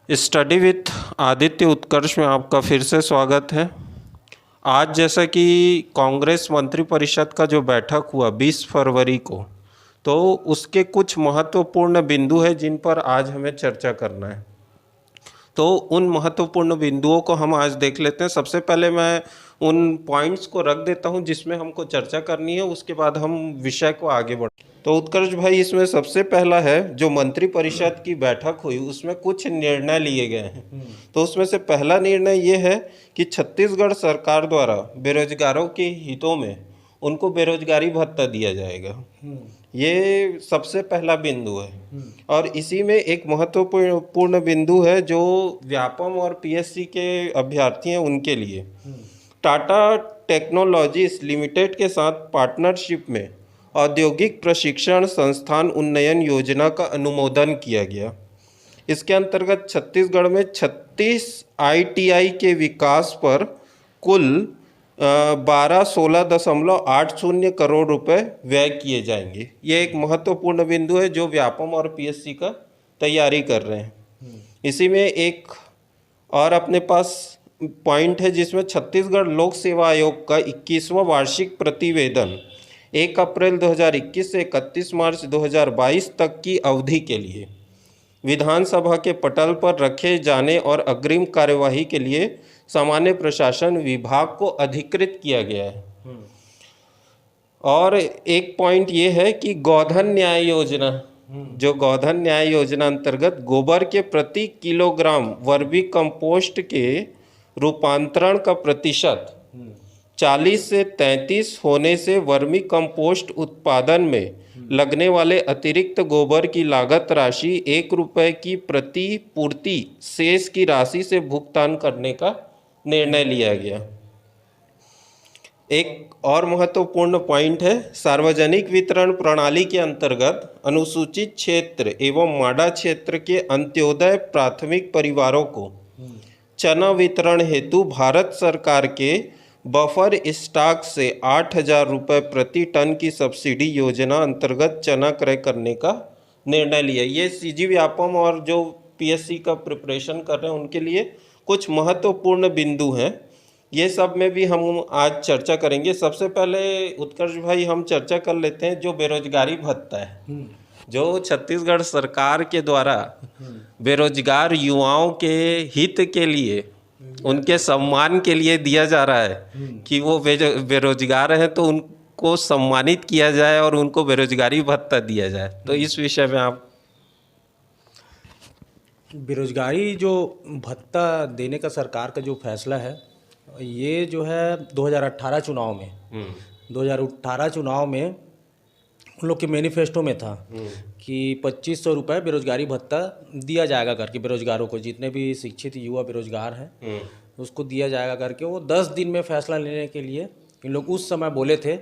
Study with Aditya उत्कर्ष में आपका फिर से स्वागत है। आज जैसा कि कांग्रेस मंत्रिपरिषद का जो बैठक हुआ 20 फरवरी को, तो उसके कुछ महत्वपूर्ण बिंदु हैं जिन पर आज हमें चर्चा करना है। तो उन महत्वपूर्ण बिंदुओं को हम आज देख लेते हैं। सबसे पहले मैं उन पॉइंट्स को रख देता हूं जिसमें हमको चर्चा करनी है, उसके बाद हम विषय को आगे बढ़। तो उत्कर्ष भाई, इसमें सबसे पहला है जो मंत्रिपरिषद की बैठक हुई उसमें कुछ निर्णय लिए गए हैं। तो उसमें से पहला निर्णय ये है कि छत्तीसगढ़ सरकार द्वारा बेरोजगारों के हितों में उनको बेरोजगारी भत्ता दिया जाएगा। ये सबसे पहला बिंदु है। और इसी में एक महत्वपूर्ण बिंदु है जो व्यापम और पीएससी के अभ्यर्थी हैं उनके लिए। टाटा टेक्नोलॉजीज लिमिटेड के साथ पार्टनरशिप में औद्योगिक प्रशिक्षण संस्थान उन्नयन योजना का अनुमोदन किया गया। इसके अंतर्गत छत्तीसगढ़ में 36 आईटीआई के विकास पर कुल 1216.80 करोड़ रुपए व्यय किए जाएंगे। ये एक महत्वपूर्ण बिंदु है जो व्यापम और पीएससी का तैयारी कर रहे हैं। इसी में एक और अपने पास पॉइंट है जिसमें छत्तीसगढ़ लोक सेवा आयोग का 21वां वार्षिक प्रतिवेदन 1 अप्रैल 2021 से 31 मार्च 2022 तक की अवधि के लिए विधानसभा के पटल पर रखे जाने और अग्रिम कार्यवाही के लिए सामान्य प्रशासन विभाग को अधिकृत किया गया है। और एक पॉइंट ये है कि गोधन न्याय योजना, जो गोधन न्याय योजना अंतर्गत गोबर के प्रति किलोग्राम वर्मी कंपोस्ट के रूपांतरण का प्रतिशत 40 से 33 होने से वर्मी कंपोस्ट उत्पादन में लगने वाले अतिरिक्त गोबर की लागत राशि 1 रुपये की प्रति पूर्ति शेष की राशि से भुगतान करने का निर्णय लिया गया। एक और महत्वपूर्ण पॉइंट है, सार्वजनिक वितरण प्रणाली के अंतर्गत अनुसूचित क्षेत्र एवं माडा क्षेत्र के अंत्योदय प्राथमिक परिवारों को चना वितरण हेतु भारत सरकार के बफर स्टॉक से 8,000 रुपये प्रति टन की सब्सिडी योजना अंतर्गत चना क्रय करने का निर्णय लिया। ये सीजी व्यापम और जो पीएससी का प्रिपरेशन कर रहे हैं उनके लिए कुछ महत्वपूर्ण बिंदु हैं। ये सब में भी हम आज चर्चा करेंगे। सबसे पहले उत्कर्ष भाई, हम चर्चा कर लेते हैं जो बेरोजगारी भत्ता है, जो छत्तीसगढ़ सरकार के द्वारा बेरोजगार युवाओं के हित के लिए, उनके सम्मान के लिए दिया जा रहा है कि वो बेरोजगार हैं तो उनको सम्मानित किया जाए और उनको बेरोजगारी भत्ता दिया जाए। तो इस विषय में आप। बेरोजगारी जो भत्ता देने का सरकार का जो फैसला है, ये जो है 2018 चुनाव में 2018 चुनाव में उन लोग के मैनिफेस्टो में था कि 2500 रुपये बेरोजगारी भत्ता दिया जाएगा करके बेरोजगारों को, जितने भी शिक्षित युवा बेरोजगार हैं उसको दिया जाएगा करके। वो 10 दिन में फैसला लेने के लिए इन लोग उस समय बोले थे,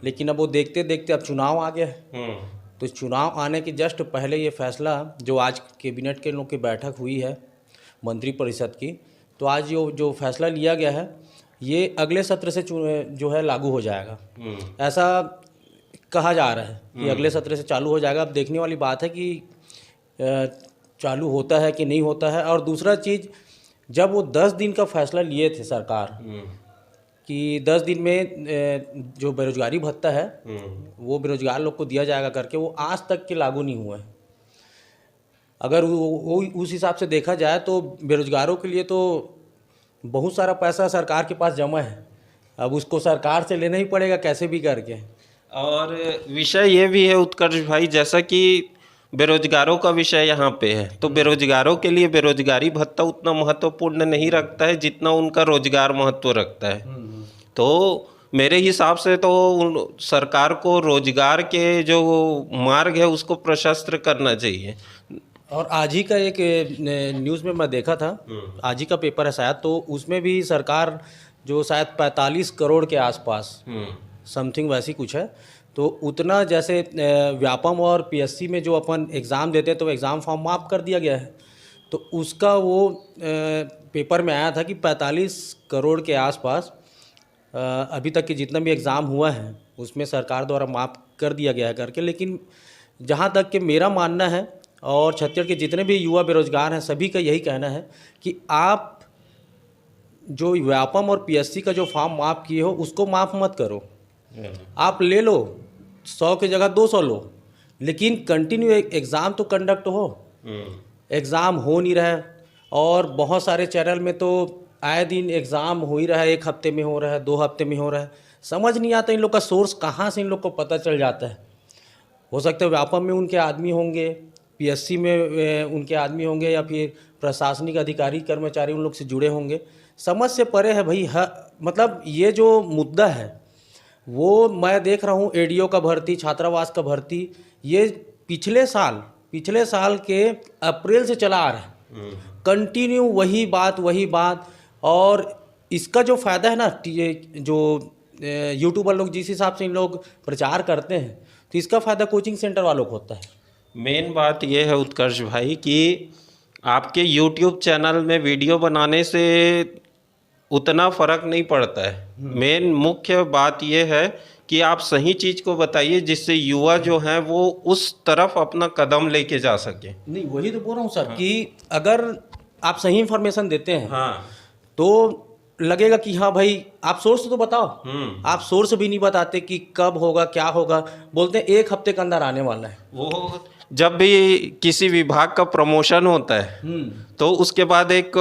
लेकिन अब वो देखते देखते अब चुनाव आ गया है। तो चुनाव आने के जस्ट पहले ये फैसला जो आज कैबिनेट के लोग की बैठक हुई है मंत्रिपरिषद की, तो आज जो फैसला लिया गया है ये अगले सत्र से जो है लागू हो जाएगा। ऐसा कहा जा रहा है कि अगले सत्र से चालू हो जाएगा। अब देखने वाली बात है कि चालू होता है कि नहीं होता है। और दूसरा चीज़, जब वो 10 दिन का फैसला लिए थे सरकार कि 10 दिन में जो बेरोजगारी भत्ता है वो बेरोजगार लोग को दिया जाएगा करके, वो आज तक के लागू नहीं हुआ है। अगर वो उस हिसाब से देखा जाए तो बेरोजगारों के लिए तो बहुत सारा पैसा सरकार के पास जमा है, अब उसको सरकार से लेना ही पड़ेगा कैसे भी करके। और विषय ये भी है उत्कर्ष भाई, जैसा कि बेरोजगारों का विषय यहाँ पे है, तो बेरोजगारों के लिए बेरोजगारी भत्ता उतना महत्वपूर्ण नहीं रखता है जितना उनका रोजगार महत्व रखता है। तो मेरे हिसाब से तो सरकार को रोजगार के जो मार्ग है उसको प्रशस्त करना चाहिए। और आज ही का एक न्यूज़ में मैं देखा था, आज ही का पेपर है शायद, तो उसमें भी सरकार जो शायद 45 करोड़ के आसपास समथिंग वैसी कुछ है, तो उतना जैसे व्यापम और पीएससी में जो अपन एग्ज़ाम देते हैं तो एग्ज़ाम फॉर्म माफ़ कर दिया गया है, तो उसका वो पेपर में आया था कि 45 करोड़ के आसपास अभी तक के जितना भी एग्ज़ाम हुआ है उसमें सरकार द्वारा माफ़ कर दिया गया है करके। लेकिन जहाँ तक कि मेरा मानना है और छत्तीसगढ़ के जितने भी युवा बेरोजगार हैं सभी का यही कहना है कि आप जो व्यापम और पीएससी का जो फॉर्म माफ़ किए हो उसको माफ़ मत करो। आप ले लो, 100 की जगह 200 लो, लेकिन कंटिन्यू एग्ज़ाम तो कंडक्ट हो। एग्ज़ाम हो नहीं रहा है और बहुत सारे चैनल में तो आए दिन एग्ज़ाम हो ही रहा है, 1 हफ्ते में हो रहा है, 2 हफ्ते में हो रहा है। समझ नहीं आता इन लोग का सोर्स कहाँ से इन लोग को पता चल जाता है। हो सकता है व्यापम में उनके आदमी होंगे, पीएससी में उनके आदमी होंगे, या फिर प्रशासनिक अधिकारी कर्मचारी उन लोग से जुड़े होंगे। समझ से परे है भाई। मतलब ये जो मुद्दा है वो मैं देख रहा हूँ, एडीओ का भर्ती, छात्रावास का भर्ती, ये पिछले साल के अप्रैल से चला आ रहा है। कंटिन्यू वही बात। और इसका जो फ़ायदा है ना, जो यूट्यूबर लोग जिस हिसाब से इन लोग प्रचार करते हैं, तो इसका फ़ायदा कोचिंग सेंटर वालों को होता है। मेन बात यह है उत्कर्ष भाई कि आपके यूट्यूब चैनल में वीडियो बनाने से उतना फ़र्क नहीं पड़ता है। मेन मुख्य बात यह है कि आप सही चीज़ को बताइए जिससे युवा जो हैं वो उस तरफ अपना कदम लेके जा सके। नहीं, वही तो बोल रहा हूँ सर कि अगर आप सही इन्फॉर्मेशन देते हैं तो लगेगा कि हाँ भाई आप सोर्स तो बताओ। आप सोर्स भी नहीं बताते कि कब होगा, क्या होगा। बोलते हैं 1 हफ्ते के अंदर आने वाला है। वो जब भी किसी विभाग का प्रमोशन होता है तो उसके बाद एक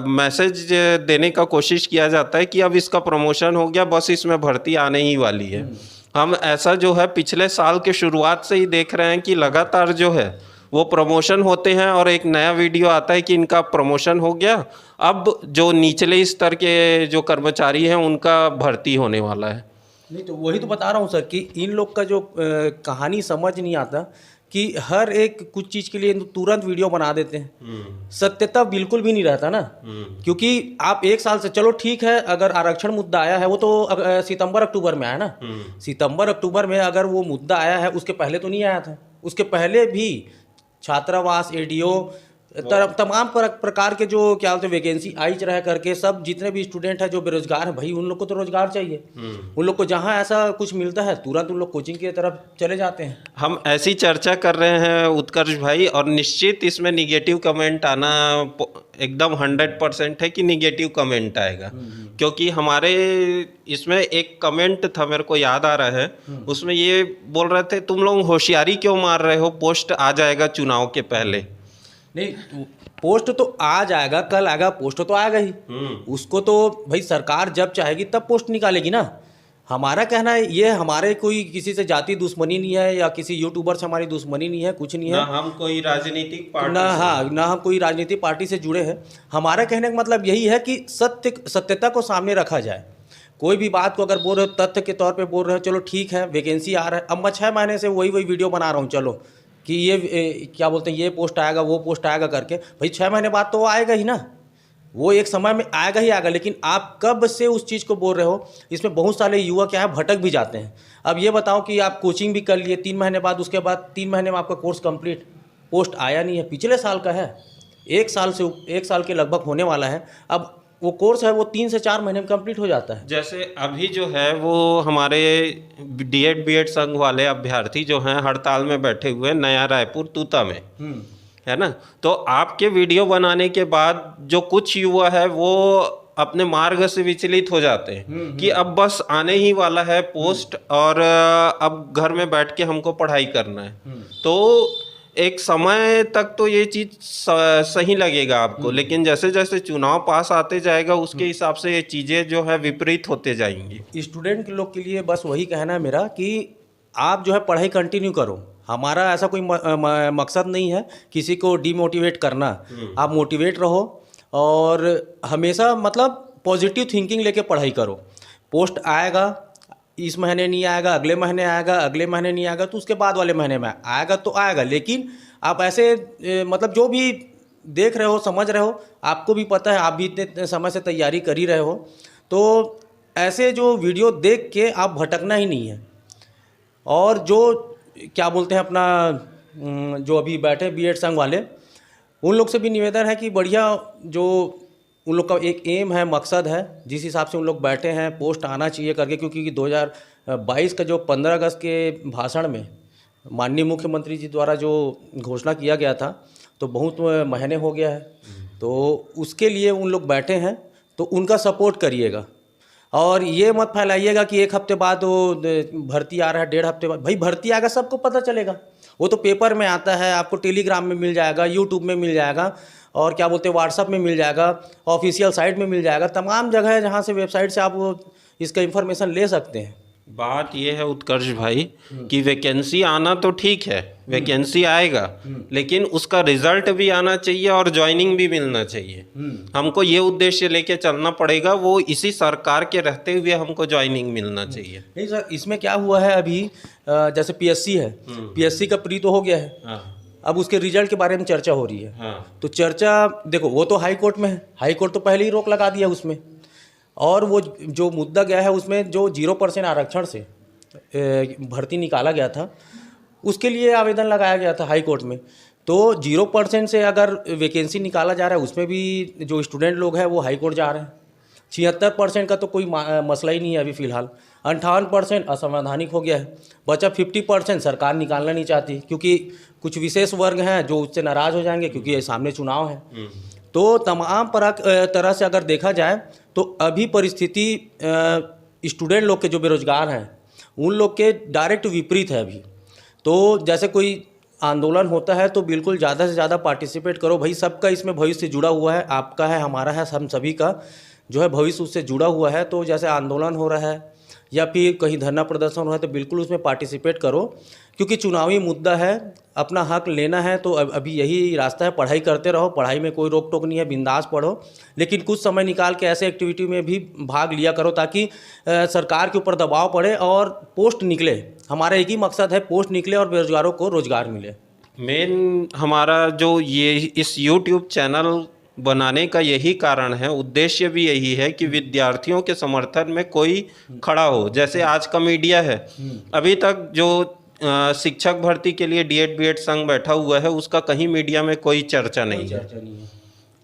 मैसेज देने का कोशिश किया जाता है कि अब इसका प्रमोशन हो गया, बस इसमें भर्ती आने ही वाली है। हम ऐसा जो है पिछले साल के शुरुआत से ही देख रहे हैं कि लगातार जो है वो प्रमोशन होते हैं और एक नया वीडियो आता है कि इनका प्रमोशन हो गया, अब जो निचले स्तर के जो कर्मचारी हैं उनका भर्ती होने वाला है। नहीं, तो वही तो बता रहा हूँ सर कि इन लोग का जो कहानी समझ नहीं आता कि हर एक कुछ चीज़ के लिए तुरंत वीडियो बना देते हैं। सत्यता बिल्कुल भी नहीं रहता ना। क्योंकि आप 1 साल से, चलो ठीक है, अगर आरक्षण मुद्दा आया है वो तो सितंबर अक्टूबर में आया ना। सितंबर अक्टूबर में अगर वो मुद्दा आया है, उसके पहले तो नहीं आया था। उसके पहले भी छात्रावास, एडीओ, तमाम प्रकार के जो क्या बोलते हैं वैकेंसी आई रह करके, सब जितने भी स्टूडेंट हैं जो बेरोजगार हैं, भाई उन लोग को तो रोजगार चाहिए। उन लोग को जहां ऐसा कुछ मिलता है तुरंत उन लोग कोचिंग की तरफ चले जाते हैं। हम ऐसी चर्चा कर रहे हैं उत्कर्ष भाई, और निश्चित इसमें निगेटिव कमेंट आना एकदम 100% है कि निगेटिव कमेंट आएगा। क्योंकि हमारे इसमें एक कमेंट था, मेरे को याद आ रहा है, उसमें ये बोल रहे थे तुम लोग होशियारी क्यों मार रहे हो, पोस्ट आ जाएगा चुनाव के पहले। नहीं, पोस्ट तो आ जाएगा, कल आएगा, पोस्ट तो आएगा ही। उसको तो भाई सरकार जब चाहेगी तब पोस्ट निकालेगी ना। हमारा कहना है ये, हमारे कोई किसी से जाति दुश्मनी नहीं है या किसी यूट्यूबर से हमारी दुश्मनी नहीं है, कुछ नहीं है। ना हम कोई राजनीतिक पार्टी ना हम कोई राजनीतिक पार्टी से जुड़े हैं। हमारा कहने का मतलब यही है कि सत्यता को सामने रखा जाए। कोई भी बात को अगर बोल रहे हो, तथ्य के तौर पे बोल रहे हो, चलो ठीक है, वैकेंसी आ रहा है, अब मैं 6 महीने से वही वीडियो बना रहा हूँ, चलो कि ये क्या बोलते हैं, ये पोस्ट आएगा, वो पोस्ट आएगा करके, भाई 6 महीने बाद तो वो आएगा ही ना। वो एक समय में आएगा ही आएगा, लेकिन आप कब से उस चीज़ को बोल रहे हो, इसमें बहुत सारे युवा क्या है भटक भी जाते हैं। अब ये बताओ कि आप कोचिंग भी कर लिए 3 महीने बाद, उसके बाद 3 महीने में आपका कोर्स कंप्लीट, पोस्ट आया नहीं है, पिछले साल का है, 1 साल के लगभग होने वाला है। अब वो कोर्स है वो 3 से 4 महीने में कंप्लीट हो जाता है। जैसे अभी जो है वो हमारे डीएड बीएड संघ वाले अभ्यर्थी जो हैं हड़ताल में बैठे हुए हैं नया रायपुर तूता में, है ना। तो आपके वीडियो बनाने के बाद जो कुछ युवा है वो अपने मार्ग से विचलित हो जाते हैं कि अब बस आने ही वाला है पोस्ट और अब घर में बैठ के हमको पढ़ाई करना है। तो एक समय तक तो ये चीज़ सही लगेगा आपको, लेकिन जैसे जैसे चुनाव पास आते जाएगा उसके हिसाब से ये चीज़ें जो है विपरीत होते जाएंगी। स्टूडेंट के लोग के लिए बस वही कहना है मेरा कि आप जो है पढ़ाई कंटिन्यू करो। हमारा ऐसा कोई मकसद नहीं है किसी को डीमोटिवेट करना। आप मोटिवेट रहो और हमेशा मतलब पॉजिटिव थिंकिंग लेके पढ़ाई करो। पोस्ट आएगा, इस महीने नहीं आएगा, अगले महीने आएगा, अगले महीने नहीं आएगा तो उसके बाद वाले महीने में आएगा तो आएगा। लेकिन आप ऐसे मतलब जो भी देख रहे हो, समझ रहे हो, आपको भी पता है, आप भी इतने समय से तैयारी कर ही रहे हो, तो ऐसे जो वीडियो देख के आप भटकना ही नहीं है। और जो क्या बोलते हैं अपना जो अभी बैठे बीएड संघ वाले, उन लोग से भी निवेदन है कि बढ़िया जो उन लोग का एक एम है, मकसद है, जिस हिसाब से उन लोग बैठे हैं पोस्ट आना चाहिए करके, क्योंकि 2022 का जो 15 अगस्त के भाषण में माननीय मुख्यमंत्री जी द्वारा जो घोषणा किया गया था तो बहुत महीने हो गया है, तो उसके लिए उन लोग बैठे हैं, तो उनका सपोर्ट करिएगा। और ये मत फैलाइएगा कि एक हफ्ते बाद वो भर्ती आ रहा है, 1.5 हफ्ते बाद। भाई भर्ती आएगा सबको पता चलेगा, वो तो पेपर में आता है, आपको टेलीग्राम में मिल जाएगा, यूट्यूब में मिल जाएगा, और क्या बोलते हैं व्हाट्सअप में मिल जाएगा, ऑफिशियल साइट में मिल जाएगा, तमाम जगह है जहाँ से वेबसाइट से आप वो इसका इन्फॉर्मेशन ले सकते हैं। बात ये है उत्कर्ष भाई कि वैकेंसी आना तो ठीक है, वैकेंसी आएगा, लेकिन उसका रिजल्ट भी आना चाहिए और ज्वाइनिंग भी मिलना चाहिए। हमको ये उद्देश्य लेके चलना पड़ेगा, वो इसी सरकार के रहते हुए हमको ज्वाइनिंग मिलना चाहिए। नहीं सर, इसमें क्या हुआ है अभी, जैसे पीएससी है, पीएससी का प्री तो हो गया है, हाँ, अब उसके रिजल्ट के बारे में चर्चा हो रही है। हाँ, तो चर्चा देखो, वो तो हाई कोर्ट में है, हाई कोर्ट तो पहले ही रोक लगा दिया उसमें, और वो जो मुद्दा गया है उसमें जो 0% आरक्षण से भर्ती निकाला गया था, उसके लिए आवेदन लगाया गया था हाई कोर्ट में। तो 0% से अगर वैकेंसी निकाला जा रहा है, उसमें भी जो स्टूडेंट लोग हैं वो हाई कोर्ट जा रहे हैं। 76% का तो कोई मसला ही नहीं है अभी फ़िलहाल, 58% असंवैधानिक हो गया है, बचा 50% सरकार निकालना नहीं चाहती, क्योंकि कुछ विशेष वर्ग हैं जो उससे नाराज़ हो जाएंगे, क्योंकि ये सामने चुनाव है। तो तमाम तरह से अगर देखा जाए तो अभी परिस्थिति स्टूडेंट लोग के जो बेरोजगार हैं उन लोग के डायरेक्ट विपरीत है अभी। तो जैसे कोई आंदोलन होता है तो बिल्कुल ज़्यादा से ज़्यादा पार्टिसिपेट करो भाई, सबका इसमें भविष्य जुड़ा हुआ है, आपका है, हमारा है, हम सभी का जो है भविष्य उससे जुड़ा हुआ है। तो जैसे आंदोलन हो रहा है या फिर कहीं धरना प्रदर्शन हो रहा है तो बिल्कुल उसमें पार्टिसिपेट करो, क्योंकि चुनावी मुद्दा है, अपना हक लेना है। तो अभी यही रास्ता है, पढ़ाई करते रहो, पढ़ाई में कोई रोक टोक नहीं है, बिंदास पढ़ो, लेकिन कुछ समय निकाल के ऐसे एक्टिविटी में भी भाग लिया करो ताकि सरकार के ऊपर दबाव पड़े और पोस्ट निकले। हमारा एक ही मकसद है, पोस्ट निकले और बेरोजगारों को रोजगार मिले। मेन हमारा जो ये इस यूट्यूब चैनल बनाने का यही कारण है, उद्देश्य भी यही है कि विद्यार्थियों के समर्थन में कोई खड़ा हो। जैसे आज का मीडिया है, अभी तक जो शिक्षक भर्ती के लिए डीएड बीएड संघ बैठा हुआ है, उसका कहीं मीडिया में कोई चर्चा नहीं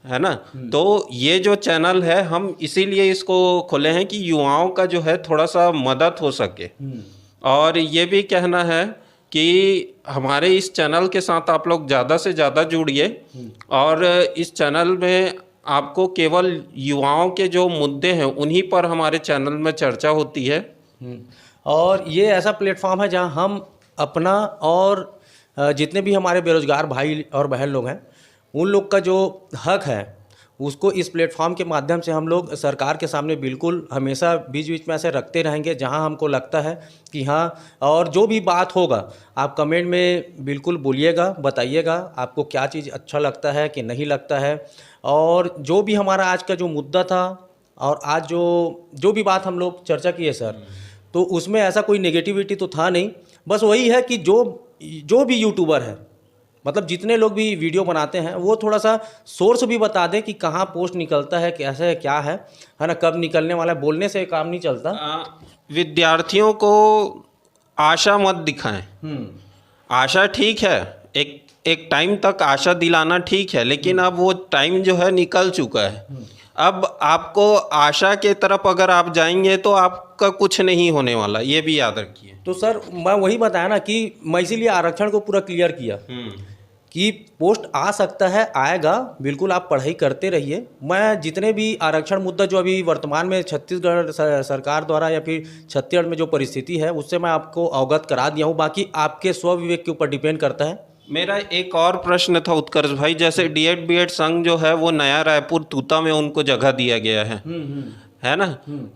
है ना। तो ये जो चैनल है, हम इसीलिए इसको खोले हैं कि युवाओं का जो है थोड़ा सा मदद हो सके। और ये भी कहना है कि हमारे इस चैनल के साथ आप लोग ज़्यादा से ज़्यादा जुड़िए, और इस चैनल में आपको केवल युवाओं के जो मुद्दे हैं उन्हीं पर हमारे चैनल में चर्चा होती है। और ये ऐसा प्लेटफॉर्म है जहां हम अपना और जितने भी हमारे बेरोजगार भाई और बहन लोग हैं उन लोग का जो हक है उसको इस प्लेटफॉर्म के माध्यम से हम लोग सरकार के सामने बिल्कुल हमेशा बीच बीच में ऐसे रखते रहेंगे, जहां हमको लगता है कि हाँ, और जो भी बात होगा आप कमेंट में बिल्कुल बोलिएगा, बताइएगा आपको क्या चीज़ अच्छा लगता है कि नहीं लगता है। और जो भी हमारा आज का जो मुद्दा था और आज जो भी बात हम लोग चर्चा किए सर, तो उसमें ऐसा कोई नेगेटिविटी तो था नहीं, बस वही है कि जो भी यूट्यूबर है, मतलब जितने लोग भी वीडियो बनाते हैं, वो थोड़ा सा सोर्स भी बता दें कि कहाँ पोस्ट निकलता है, कैसे है, क्या है ना, कब निकलने वाला है। बोलने से काम नहीं चलता। विद्यार्थियों को आशा मत दिखाएं। आशा ठीक है, एक टाइम तक आशा दिलाना ठीक है, लेकिन अब वो टाइम जो है निकल चुका है। अब आपको आशा के तरफ अगर आप जाएंगे तो आपका कुछ नहीं होने वाला, ये भी याद रखिए। तो सर मैं वही बताया ना कि मैं इसीलिए आरक्षण को पूरा क्लियर किया कि पोस्ट आ सकता है, आएगा, बिल्कुल आप पढ़ाई करते रहिए। मैं जितने भी आरक्षण मुद्दा जो अभी वर्तमान में छत्तीसगढ़ सरकार द्वारा या फिर छत्तीसगढ़ में जो परिस्थिति है उससे मैं आपको अवगत करा दिया हूँ, बाकी आपके स्व विवेक के ऊपर डिपेंड करता है। मेरा एक और प्रश्न था उत्कर्ष भाई, जैसे डीएड बीएड संघ जो है वो नया रायपुर तूता में उनको जगह दिया गया है ना,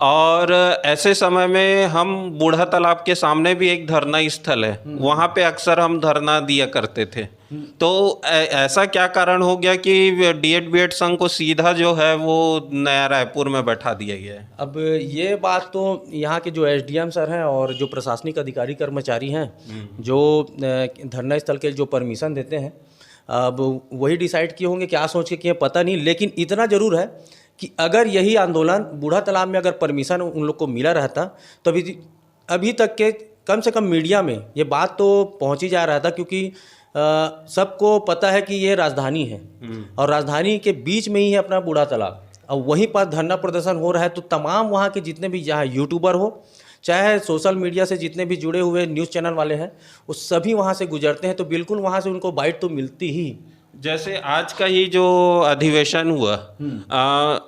और ऐसे समय में हम बूढ़ा तालाब के सामने भी एक धरना स्थल है, वहाँ पे अक्सर हम धरना दिया करते थे। तो ऐसा क्या कारण हो गया कि डीएड बीएड संघ को सीधा जो है वो नया रायपुर में बैठा दिया गया है? अब ये बात तो यहाँ के जो एसडीएम सर हैं और जो प्रशासनिक अधिकारी कर्मचारी हैं जो धरना स्थल के जो परमिशन देते हैं, अब वही डिसाइड किए होंगे, क्या सोच के किए पता नहीं। लेकिन इतना ज़रूर है कि अगर यही आंदोलन बूढ़ा तालाब में अगर परमिशन उन लोग को मिला रहता तो अभी तक के कम से कम मीडिया में ये बात तो पहुंच ही जा रहा था, क्योंकि सबको पता है कि ये राजधानी है और राजधानी के बीच में ही है अपना बूढ़ा तालाब। अब वहीं पर धरना प्रदर्शन हो रहा है तो तमाम वहाँ के जितने भी यहाँ यूट्यूबर हो चाहे सोशल मीडिया से जितने भी जुड़े हुए न्यूज़ चैनल वाले हैं वो सभी वहाँ से गुजरते हैं, तो बिल्कुल वहाँ से उनको बाइट तो मिलती ही। जैसे आज का ही जो अधिवेशन हुआ,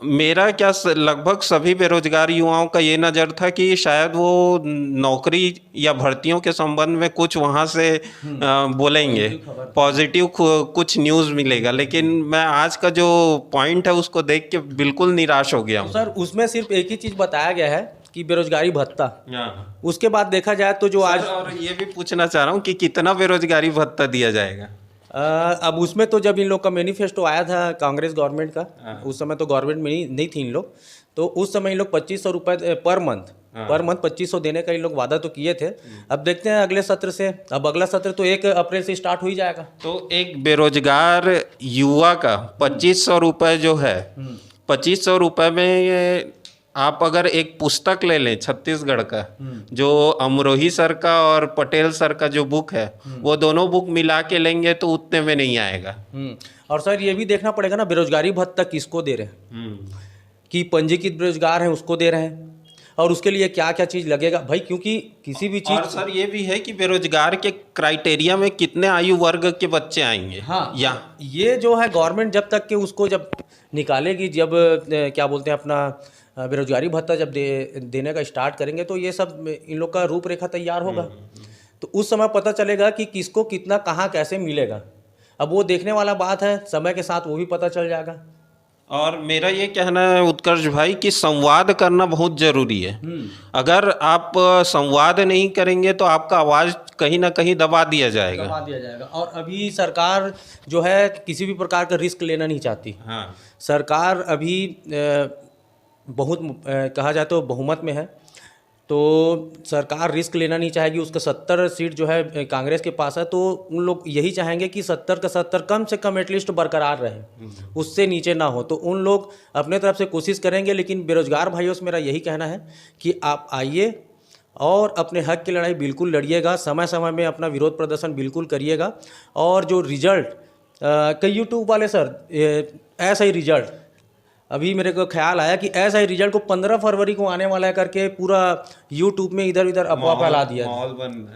मेरा क्या लगभग सभी बेरोजगार युवाओं का ये नज़र था कि शायद वो नौकरी या भर्तियों के संबंध में कुछ वहाँ से बोलेंगे, पॉजिटिव कुछ न्यूज़ मिलेगा, लेकिन मैं आज का जो पॉइंट है उसको देख के बिल्कुल निराश हो गया हूँ। सर उसमें सिर्फ एक ही चीज़ बताया गया है कि बेरोजगारी भत्ता, उसके बाद देखा जाए तो जो आज, और ये भी पूछना चाह रहा हूँ कि कितना बेरोजगारी भत्ता दिया जाएगा? अब उसमें तो जब इन लोग का मैनिफेस्टो आया था कांग्रेस गवर्नमेंट का, उस समय तो गवर्नमेंट में नहीं थी इन लोग, तो उस समय इन लोग 2500 रुपये पर मंथ 2500 देने का इन लोग वादा तो किए थे। अब देखते हैं अगले सत्र से, अब अगला सत्र तो 1 अप्रैल से स्टार्ट हो ही जाएगा। तो एक बेरोजगार युवा का 2500 रुपये जो है, 2500 रुपये में आप अगर एक पुस्तक ले लें छत्तीसगढ़ का, जो अमरोही सर का और पटेल सर का जो बुक है, वो दोनों बुक मिला के लेंगे तो उतने में नहीं आएगा। और सर ये भी देखना पड़ेगा ना बेरोजगारी भत्ता किसको दे रहे हैं, कि पंजीकृत बेरोजगार हैं उसको दे रहे हैं, और उसके लिए क्या क्या चीज़ लगेगा भाई, क्योंकि किसी भी चीज़। और सर ये भी है कि बेरोजगार के क्राइटेरिया में कितने आयु वर्ग के बच्चे आएंगे। हाँ, या ये जो है गवर्नमेंट जब तक के उसको जब निकालेगी, जब क्या बोलते हैं अपना बेरोजगारी भत्ता जब देने का स्टार्ट करेंगे, तो ये सब इन लोग का रूपरेखा तैयार होगा, तो उस समय पता चलेगा कि किसको कितना कहाँ कैसे मिलेगा। अब वो देखने वाला बात है, समय के साथ वो भी पता चल जाएगा। और मेरा ये कहना है उत्कर्ष भाई कि संवाद करना बहुत ज़रूरी है। अगर आप संवाद नहीं करेंगे तो आपका आवाज़ कहीं ना कहीं दबा दिया जाएगा। और अभी सरकार जो है किसी भी प्रकार का रिस्क लेना नहीं चाहती। हाँ, सरकार अभी बहुत कहा जाए तो बहुमत में है, तो सरकार रिस्क लेना नहीं चाहेगी। उसका 70 सीट जो है कांग्रेस के पास है, तो उन लोग यही चाहेंगे कि 70 का 70 कम से कम एटलीस्ट बरकरार रहे, उससे नीचे ना हो। तो उन लोग अपने तरफ से कोशिश करेंगे, लेकिन बेरोजगार भाइयों से मेरा यही कहना है कि आप आइए और अपने हक की लड़ाई बिल्कुल लड़िएगा, समय समय में अपना विरोध प्रदर्शन बिल्कुल करिएगा। और जो रिजल्ट कई यूट्यूब वाले सर ऐसा ही रिजल्ट, अभी मेरे को ख्याल आया कि ऐसा ही रिजल्ट को 15 फरवरी को आने वाला है करके पूरा यूट्यूब में इधर उधर अफवाह फैला दिया।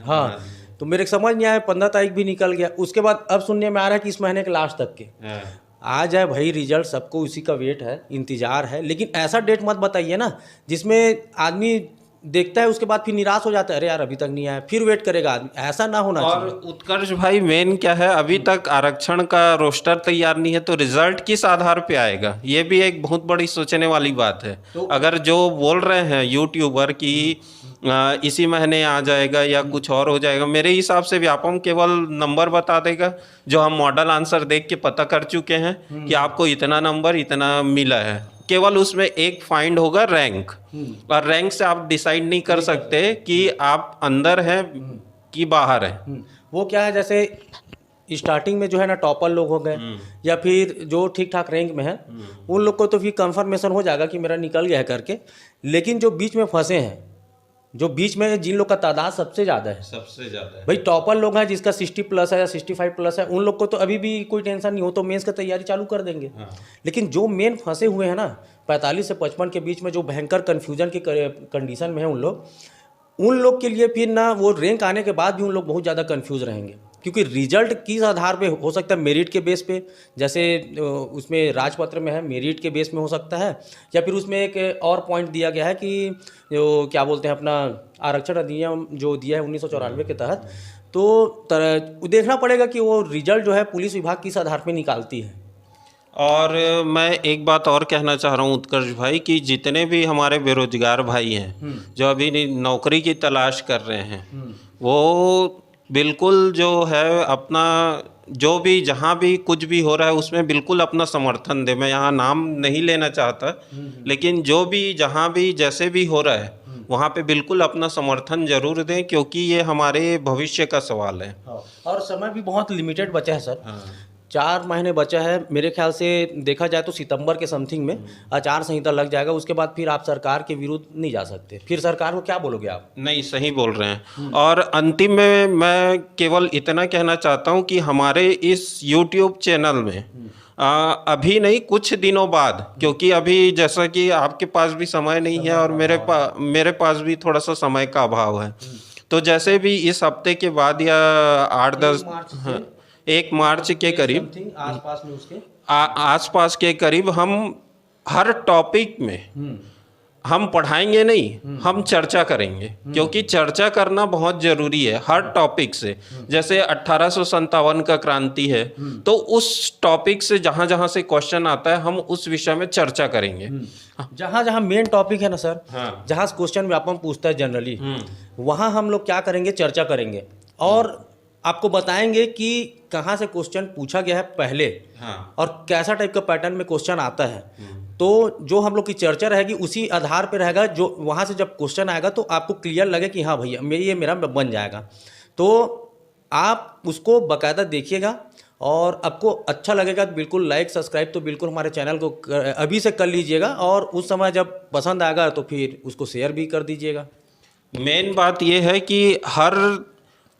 हाँ, तो मेरे समझ नहीं आया, 15 तारीख भी निकल गया, उसके बाद अब सुनने में आ रहा है कि इस महीने के लास्ट तक के आ जाए भाई रिजल्ट। सबको उसी का वेट है, इंतजार है, लेकिन ऐसा डेट मत बताइए ना जिसमें आदमी देखता है उसके बाद फिर निराश हो जाता है, अरे यार अभी तक नहीं आया, फिर वेट करेगा आदमी, ऐसा ना होना चाहिए। और उत्कर्ष भाई मेन क्या है, अभी तक आरक्षण का रोस्टर तैयार नहीं है, तो रिजल्ट किस आधार पे आएगा, ये भी एक बहुत बड़ी सोचने वाली बात है। तो अगर जो बोल रहे हैं यूट्यूबर कि इसी महीने आ जाएगा या कुछ और हो जाएगा, मेरे हिसाब से व्यापम केवल नंबर बता देगा, जो हम मॉडल आंसर देख के पता कर चुके हैं कि आपको इतना नंबर इतना मिला है। केवल उसमें एक फाइंड होगा रैंक, और रैंक से आप डिसाइड नहीं कर सकते कि आप अंदर हैं कि बाहर हैं। वो क्या है, जैसे स्टार्टिंग में जो है ना टॉपर लोग हो गए या फिर जो ठीक ठाक रैंक में है, उन लोग को तो फिर कंफर्मेशन हो जाएगा कि मेरा निकल गया है करके। लेकिन जो बीच में फंसे हैं, जो बीच में जिन लोग का तादाद सबसे ज़्यादा है भाई, टॉपर लोग हैं जिसका 60 प्लस है या 65 प्लस है, उन लोग को तो अभी भी कोई टेंशन नहीं हो, तो मेंस का तैयारी चालू कर देंगे। लेकिन जो मेन फंसे हुए हैं ना 45 से 55 के बीच में, जो भयंकर कन्फ्यूजन की कंडीशन में है उन लोग के लिए फिर ना वो रैंक आने के बाद भी उन लोग बहुत ज़्यादा कन्फ्यूज़ रहेंगे, क्योंकि रिजल्ट किस आधार पे हो सकता है, मेरिट के बेस पे, जैसे उसमें राजपत्र में है मेरिट के बेस में हो सकता है, या फिर उसमें एक और पॉइंट दिया गया है कि जो क्या बोलते हैं अपना आरक्षण अधिनियम जो दिया है 1994 के तहत, तो देखना पड़ेगा कि वो रिजल्ट जो है पुलिस विभाग किस आधार पे निकालती है। और मैं एक बात और कहना चाह रहा हूँ उत्कर्ष भाई कि जितने भी हमारे बेरोजगार भाई हैं जो अभी नौकरी की तलाश कर रहे हैं, वो बिल्कुल जो है अपना जो भी जहाँ भी कुछ भी हो रहा है उसमें बिल्कुल अपना समर्थन दे। मैं यहाँ नाम नहीं लेना चाहता, लेकिन जो भी जहाँ भी जैसे भी हो रहा है वहाँ पे बिल्कुल अपना समर्थन जरूर दें, क्योंकि ये हमारे भविष्य का सवाल है। और समय भी बहुत लिमिटेड बचा है सर। 4 महीने बचा है। मेरे ख्याल से देखा जाए तो सितंबर के समथिंग में आचार संहिता लग जाएगा। उसके बाद फिर आप सरकार के विरुद्ध नहीं जा सकते। फिर सरकार को क्या बोलोगे आप? नहीं, सही बोल रहे हैं। और अंतिम में मैं केवल इतना कहना चाहता हूं कि हमारे इस YouTube चैनल में अभी नहीं, कुछ दिनों बाद, क्योंकि अभी जैसा कि आपके पास भी समय नहीं है और मेरे पास भी थोड़ा सा समय का अभाव है, तो जैसे भी इस हफ्ते के बाद या 8-10 1 मार्च के करीब आसपास में उसके आसपास के करीब हम हर टॉपिक में हम पढ़ाएंगे नहीं, हम चर्चा करेंगे, क्योंकि चर्चा करना बहुत जरूरी है हर टॉपिक से। जैसे 1857 का क्रांति है, तो उस टॉपिक से जहां जहां से क्वेश्चन आता है हम उस विषय में चर्चा करेंगे। जहाँ जहाँ मेन टॉपिक है ना सर, हाँ। जहाँ क्वेश्चन व्यापम पूछता है जनरली, वहाँ हम लोग क्या करेंगे, चर्चा करेंगे और आपको बताएंगे कि कहाँ से क्वेश्चन पूछा गया है पहले, हाँ। और कैसा टाइप का पैटर्न में क्वेश्चन आता है। तो जो हम लोग की चर्चा रहेगी उसी आधार पे रहेगा। जो वहाँ से जब क्वेश्चन आएगा तो आपको क्लियर लगे कि हाँ भैया मेरा बन जाएगा, तो आप उसको बाकायदा देखिएगा और आपको अच्छा लगेगा तो बिल्कुल लाइक सब्सक्राइब तो बिल्कुल हमारे चैनल को अभी से कर लीजिएगा, और उस समय जब पसंद आएगा तो फिर उसको शेयर भी कर दीजिएगा। मेन बात यह है कि हर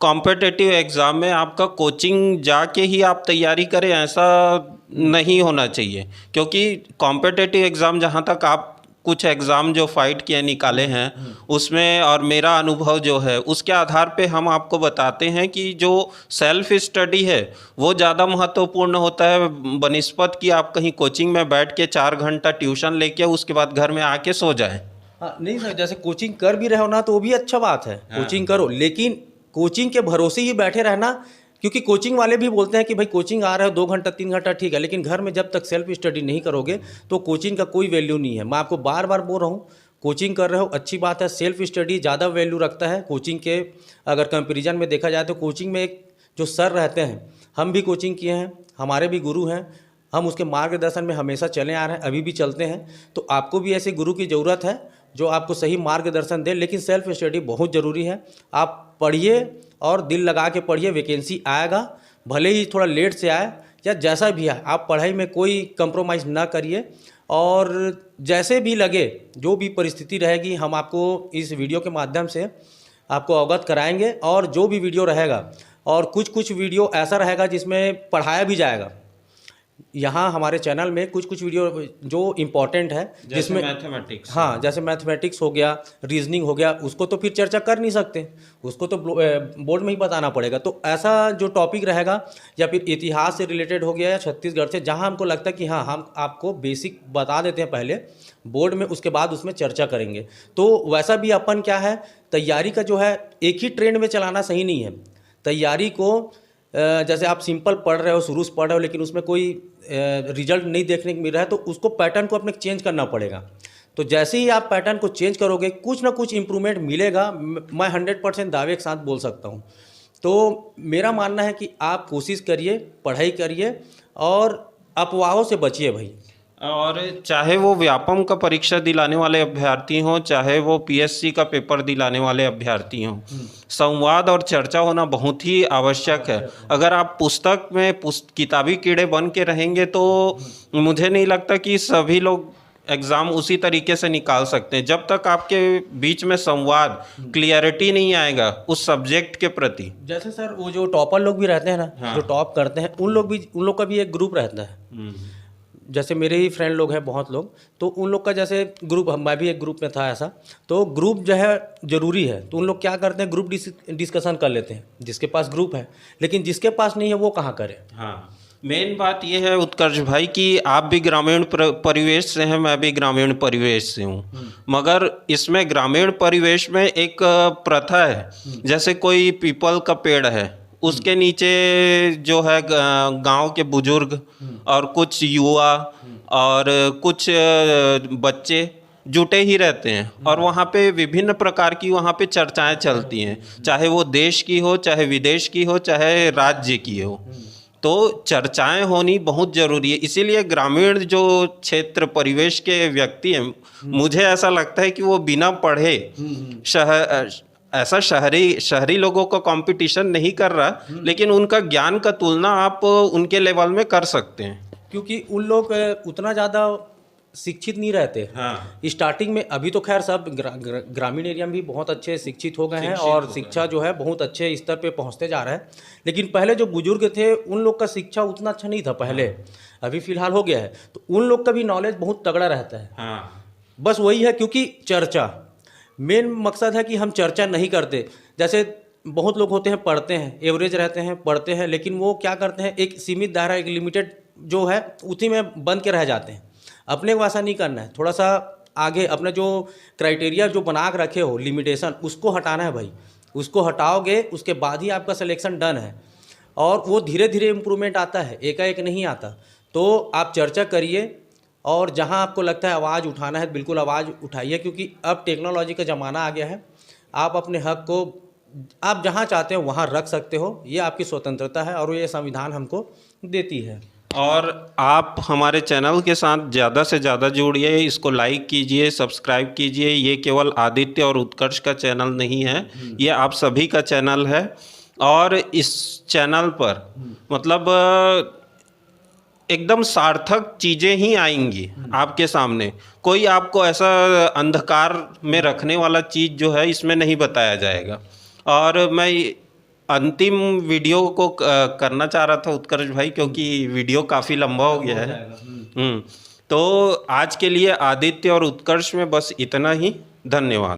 कॉम्पिटिटिव एग्ज़ाम में आपका कोचिंग जाके ही आप तैयारी करें, ऐसा नहीं होना चाहिए। क्योंकि कॉम्पिटिटिव एग्ज़ाम, जहाँ तक आप कुछ एग्ज़ाम जो फाइट किए निकाले हैं उसमें, और मेरा अनुभव जो है उसके आधार पे हम आपको बताते हैं कि जो सेल्फ स्टडी है वो ज़्यादा महत्वपूर्ण होता है बनिस्पत कि आप कहीं कोचिंग में बैठ के 4 घंटा ट्यूशन लेके उसके बाद घर में आके सो जाएं। हाँ नहीं सर, जैसे कोचिंग कर भी रहे हो ना तो वो भी अच्छा बात है। हाँ। कोचिंग करो, लेकिन कोचिंग के भरोसे ही बैठे रहना, क्योंकि कोचिंग वाले भी बोलते हैं कि भाई कोचिंग आ रहे हो 2 घंटा 3 घंटा ठीक है, लेकिन घर में जब तक सेल्फ स्टडी नहीं करोगे तो कोचिंग का कोई वैल्यू नहीं है। मैं आपको बार बार बोल रहा हूँ, कोचिंग कर रहे हो अच्छी बात है, सेल्फ स्टडी ज़्यादा वैल्यू रखता है कोचिंग के। अगर कंपेरिजन में देखा जाए तो कोचिंग में एक जो सर रहते हैं, हम भी कोचिंग किए हैं, हमारे भी गुरु हैं, हम उसके मार्गदर्शन में हमेशा चले आ रहे हैं, अभी भी चलते हैं। तो आपको भी ऐसे गुरु की ज़रूरत है जो आपको सही मार्गदर्शन दे। लेकिन सेल्फ स्टडी बहुत ज़रूरी है। आप पढ़िए और दिल लगा के पढ़िए, वैकेंसी आएगा, भले ही थोड़ा लेट से आए या जैसा भी आए, आप पढ़ाई में कोई कंप्रोमाइज़ ना करिए। और जैसे भी लगे, जो भी परिस्थिति रहेगी, हम आपको इस वीडियो के माध्यम से आपको अवगत कराएंगे। और जो भी वीडियो रहेगा, और कुछ वीडियो ऐसा रहेगा जिसमें पढ़ाया भी जाएगा। यहाँ हमारे चैनल में कुछ वीडियो जो इम्पोर्टेंट है, जिसमें मैथमेटिक्स, हाँ, जैसे मैथमेटिक्स हो गया, रीजनिंग हो गया, उसको तो फिर चर्चा कर नहीं सकते, उसको तो बोर्ड में ही बताना पड़ेगा। तो ऐसा जो टॉपिक रहेगा, या फिर इतिहास से रिलेटेड हो गया या छत्तीसगढ़ से, जहाँ हमको लगता है कि हाँ हम आपको बेसिक बता देते हैं पहले बोर्ड में, उसके बाद उसमें चर्चा करेंगे। तो वैसा भी अपन क्या है, तैयारी का जो है एक ही ट्रेंड में चलाना सही नहीं है। तैयारी को जैसे आप सिंपल पढ़ रहे हो, शुरू से पढ़ रहे हो, लेकिन उसमें कोई रिजल्ट नहीं देखने को मिल रहा है, तो उसको पैटर्न को अपने चेंज करना पड़ेगा। तो जैसे ही आप पैटर्न को चेंज करोगे, कुछ ना कुछ इम्प्रूवमेंट मिलेगा। मैं 100% दावे के साथ बोल सकता हूँ। तो मेरा मानना है कि आप कोशिश करिए, पढ़ाई करिए और अफवाहों से बचिए भाई। और चाहे वो व्यापम का परीक्षा दिलाने वाले अभ्यर्थी हों, चाहे वो पीएससी का पेपर दिलाने वाले अभ्यर्थी हों, संवाद और चर्चा होना बहुत ही आवश्यक है। अगर आप पुस्तक में किताबी कीड़े बन के रहेंगे तो मुझे नहीं लगता कि सभी लोग एग्ज़ाम उसी तरीके से निकाल सकते हैं। जब तक आपके बीच में संवाद, क्लियरिटी नहीं आएगा उस सब्जेक्ट के प्रति। जैसे सर वो जो टॉपर लोग भी रहते हैं ना, हाँ। जो टॉप करते हैं, उन लोग का भी एक ग्रुप रहता है। जैसे मेरे ही फ्रेंड लोग हैं बहुत लोग, तो उन लोग का जैसे ग्रुप, मैं भी एक ग्रुप में था ऐसा, तो ग्रुप जो है ज़रूरी है। तो उन लोग क्या करते हैं, ग्रुप डिस्कशन कर लेते हैं, जिसके पास ग्रुप है। लेकिन जिसके पास नहीं है वो कहाँ करे। हाँ, मेन बात यह है उत्कर्ष भाई कि आप भी ग्रामीण परिवेश से हैं, मैं भी ग्रामीण परिवेश से हूँ, मगर इसमें ग्रामीण परिवेश में एक प्रथा है। जैसे कोई पीपल का पेड़ है, उसके नीचे जो है गांव के बुजुर्ग और कुछ युवा और कुछ बच्चे जुटे ही रहते हैं, और वहाँ पे विभिन्न प्रकार की वहाँ पे चर्चाएं चलती हैं, चाहे वो देश की हो, चाहे विदेश की हो, चाहे राज्य की हो। तो चर्चाएं होनी बहुत ज़रूरी है। इसीलिए ग्रामीण जो क्षेत्र परिवेश के व्यक्ति हैं, मुझे ऐसा लगता है कि वो बिना पढ़े ऐसा शहरी लोगों का कंपटीशन नहीं कर रहा, लेकिन उनका ज्ञान का तुलना आप उनके लेवल में कर सकते हैं। क्योंकि उन लोग उतना ज़्यादा शिक्षित नहीं रहते। हाँ। स्टार्टिंग में अभी तो खैर सब ग्रामीण एरिया में भी बहुत अच्छे शिक्षित हो गए हैं और शिक्षा जो है बहुत अच्छे स्तर पे पहुंचते जा रहा है। लेकिन पहले जो बुजुर्ग थे उन लोग का शिक्षा उतना अच्छा नहीं था पहले, अभी फिलहाल हो गया है, तो उन लोग का भी नॉलेज बहुत तगड़ा रहता है। हाँ। बस वही है, क्योंकि चर्चा मेन मकसद है कि हम चर्चा नहीं करते। जैसे बहुत लोग होते हैं, पढ़ते हैं, एवरेज रहते हैं, पढ़ते हैं, लेकिन वो क्या करते हैं, एक सीमित दायरा, एक लिमिटेड जो है उसी में बंद के रह जाते हैं। अपने को ऐसा नहीं करना है, थोड़ा सा आगे अपना जो क्राइटेरिया जो बना के रखे हो लिमिटेशन, उसको हटाना है भाई। उसको हटाओगे उसके बाद ही आपका सिलेक्शन डन है, और वो धीरे धीरे इम्प्रूवमेंट आता है, एकाएक नहीं आता। तो आप चर्चा करिए, और जहां आपको लगता है आवाज़ उठाना है बिल्कुल आवाज़ उठाइए, क्योंकि अब टेक्नोलॉजी का ज़माना आ गया है। आप अपने हक को आप जहां चाहते हो वहां रख सकते हो, ये आपकी स्वतंत्रता है और ये संविधान हमको देती है। और आप हमारे चैनल के साथ ज़्यादा से ज़्यादा जुड़िए, इसको लाइक कीजिए, सब्सक्राइब कीजिए। ये केवल आदित्य और उत्कर्ष का चैनल नहीं है, ये आप सभी का चैनल है। और इस चैनल पर मतलब एकदम सार्थक चीज़ें ही आएंगी आपके सामने। कोई आपको ऐसा अंधकार में रखने वाला चीज़ जो है इसमें नहीं बताया जाएगा। और मैं अंतिम वीडियो को करना चाह रहा था उत्कर्ष भाई, क्योंकि वीडियो काफ़ी लंबा हो गया है। तो आज के लिए आदित्य और उत्कर्ष में बस इतना ही। धन्यवाद।